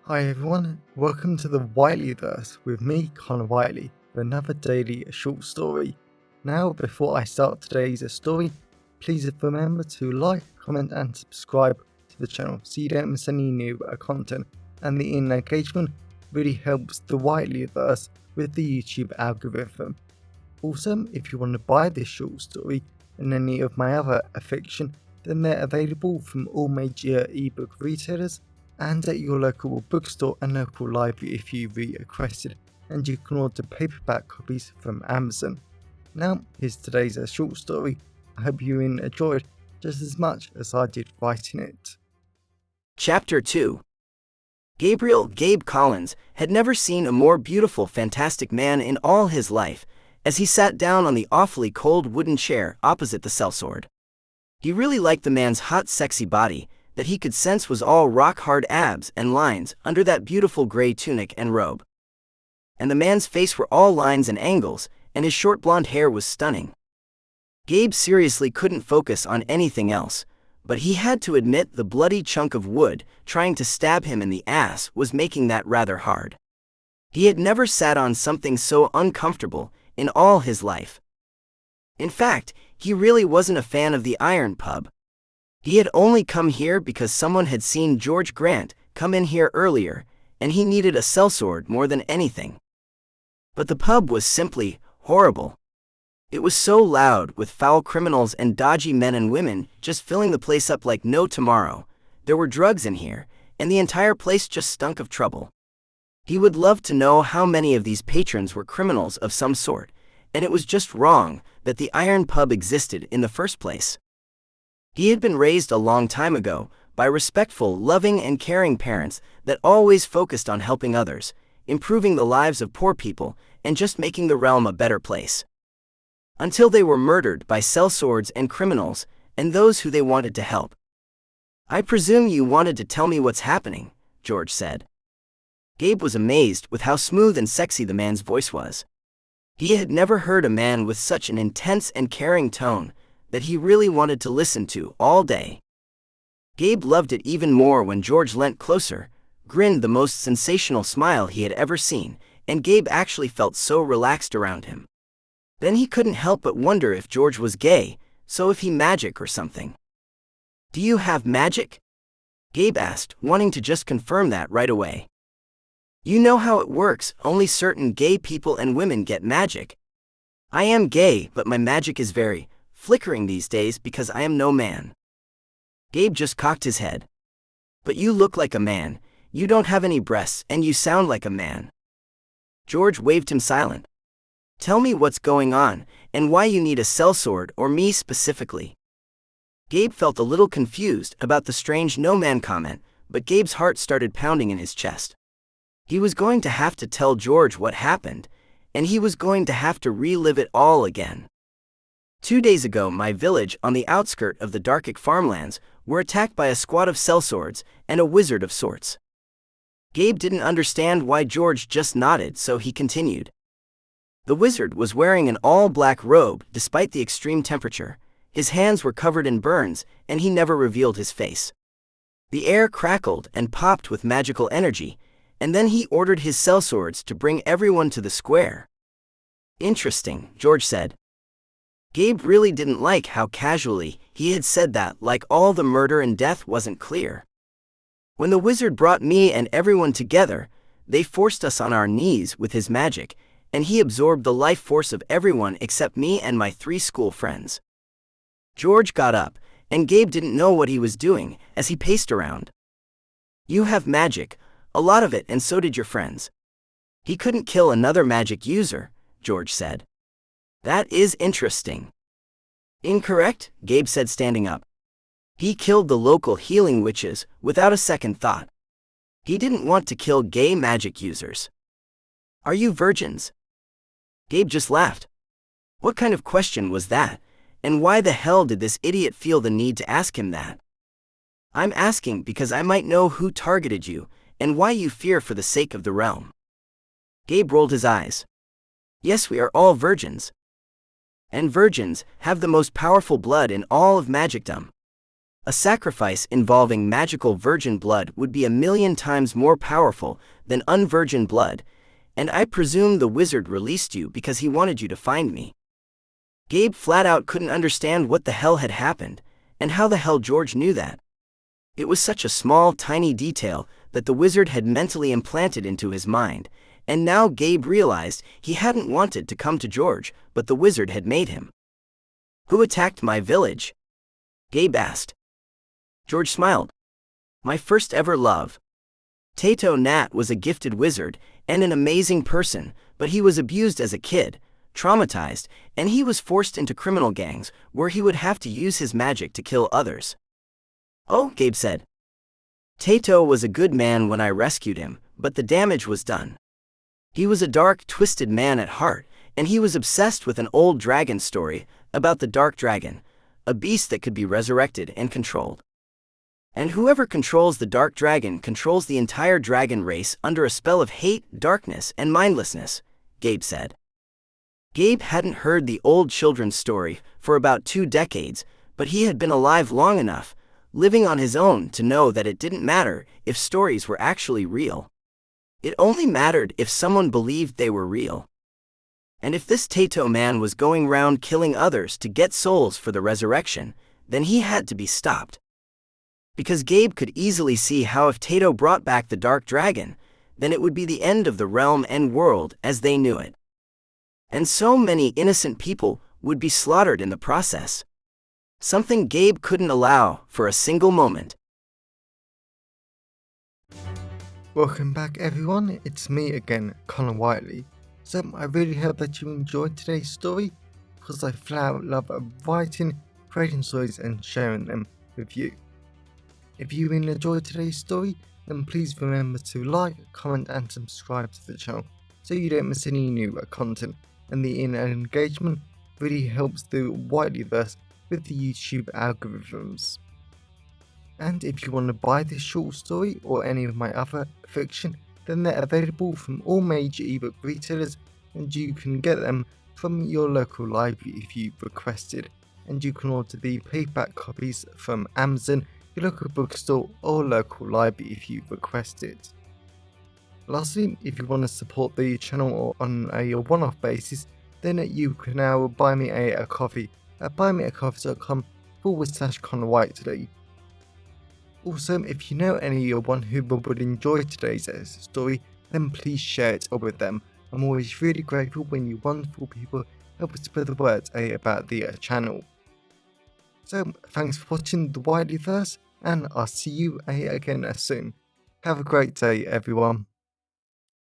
Hi everyone, welcome to the Whiteleyverse with me, Connor Whiteley, for another daily short story. Now, before I start today's story, please remember to like, comment and subscribe to the channel so you don't miss any new content, and the engagement really helps the Whiteleyverse with the YouTube algorithm. Also, if you want to buy this short story and any of my other fiction, then they're available from all major ebook retailers and at your local bookstore and local library if you requested, and you can order paperback copies from Amazon. Now, here's today's short story. I hope you enjoyed just as much as I did writing it. Chapter 2. Gabe Collins had never seen a more beautiful, fantastic man in all his life, as he sat down on the awfully cold wooden chair opposite the sellsword. He really liked the man's hot, sexy body, that he could sense was all rock-hard abs and lines under that beautiful gray tunic and robe. And the man's face were all lines and angles, and his short blonde hair was stunning. Gabe seriously couldn't focus on anything else, but he had to admit the bloody chunk of wood trying to stab him in the ass was making that rather hard. He had never sat on something so uncomfortable in all his life. In fact, he really wasn't a fan of the Iron Pub. He had only come here because someone had seen George Grant come in here earlier, and he needed a sellsword more than anything. But the pub was simply horrible. It was so loud, with foul criminals and dodgy men and women just filling the place up like no tomorrow. There were drugs in here, and the entire place just stunk of trouble. He would love to know how many of these patrons were criminals of some sort, and it was just wrong that the Iron Pub existed in the first place. He had been raised a long time ago by respectful, loving, and caring parents that always focused on helping others, improving the lives of poor people, and just making the realm a better place. Until they were murdered by sellswords and criminals, and those who they wanted to help. "I presume you wanted to tell me what's happening," George said. Gabe was amazed with how smooth and sexy the man's voice was. He had never heard a man with such an intense and caring tone that he really wanted to listen to all day. Gabe loved it even more when George leant closer, grinned the most sensational smile he had ever seen, and Gabe actually felt so relaxed around him. Then he couldn't help but wonder if George was gay, so if he magic or something. "Do you have magic?" Gabe asked, wanting to just confirm that right away. "You know how it works, only certain gay people and women get magic. I am gay, but my magic is very flickering these days because I am no man." Gabe just cocked his head. "But you look like a man, you don't have any breasts, and you sound like a man." George waved him silent. "Tell me what's going on, and why you need a sellsword or me specifically." Gabe felt a little confused about the strange no-man comment, but Gabe's heart started pounding in his chest. He was going to have to tell George what happened, and he was going to have to relive it all again. 2 days ago, my village on the outskirt of the Darkic farmlands were attacked by a squad of sellswords and a wizard of sorts. Gabe didn't understand why George just nodded, so he continued. The wizard was wearing an all-black robe despite the extreme temperature. His hands were covered in burns, and he never revealed his face. The air crackled and popped with magical energy, and then he ordered his sellswords to bring everyone to the square. "Interesting," George said. Gabe really didn't like how casually he had said that, like all the murder and death wasn't clear. "When the wizard brought me and everyone together, they forced us on our knees with his magic, and he absorbed the life force of everyone except me and my 3 school friends." George got up, and Gabe didn't know what he was doing as he paced around. "You have magic, a lot of it, and so did your friends." "He couldn't kill another magic user," George said. "That is interesting." "Incorrect," Gabe said, standing up. "He killed the local healing witches without a second thought. He didn't want to kill gay magic users." "Are you virgins?" Gabe just laughed. What kind of question was that, and why the hell did this idiot feel the need to ask him that? "I'm asking because I might know who targeted you, and why you fear for the sake of the realm." Gabe rolled his eyes. "Yes, we are all virgins. And virgins have the most powerful blood in all of magicdom. A sacrifice involving magical virgin blood would be 1,000,000 times more powerful than unvirgin blood, and I presume the wizard released you because he wanted you to find me. Gabe flat out couldn't understand what the hell had happened, and how the hell George knew that. It was such a small, tiny detail that the wizard had mentally implanted into his mind, and now Gabe realized he hadn't wanted to come to George, but the wizard had made him. "Who attacked my village?" Gabe asked. George smiled. "My first ever love. Tato Nat was a gifted wizard and an amazing person, but he was abused as a kid, traumatized, and he was forced into criminal gangs where he would have to use his magic to kill others." "Oh," Gabe said. "Tato was a good man when I rescued him, but the damage was done. He was a dark, twisted man at heart, and he was obsessed with an old dragon story about the dark dragon, a beast that could be resurrected and controlled. And whoever controls the dark dragon controls the entire dragon race under a spell of hate, darkness, and mindlessness," Gabe said. Gabe hadn't heard the old children's story for about 2 decades, but he had been alive long enough, living on his own, to know that it didn't matter if stories were actually real. It only mattered if someone believed they were real. And if this Tato man was going round killing others to get souls for the resurrection, then he had to be stopped. Because Gabe could easily see how if Tato brought back the dark dragon, then it would be the end of the realm and world as they knew it. And so many innocent people would be slaughtered in the process. Something Gabe couldn't allow for a single moment. Welcome back everyone, it's me again, Whiteley. So I really hope that you enjoyed today's story, because I flat out love writing, creating stories and sharing them with you. If you really enjoyed today's story, then please remember to like, comment and subscribe to the channel so you don't miss any new content, and the engagement really helps the Whiteleyverse with the YouTube algorithms. And if you want to buy this short story or any of my other fiction, then they're available from all major ebook retailers, and you can get them from your local library if you requested, and you can order the paperback copies from Amazon, your local bookstore or local library if you request it. Lastly, if you want to support the channel on a one-off basis, then you can now buy me a coffee at buymeacoffee.com/ConnorWhiteley. Also, if you know anyone who would enjoy today's story, then please share it with them. I'm always really grateful when you wonderful people help spread the word about the channel. So, thanks for watching the Whiteleyverse, and I'll see you again soon. Have a great day, everyone.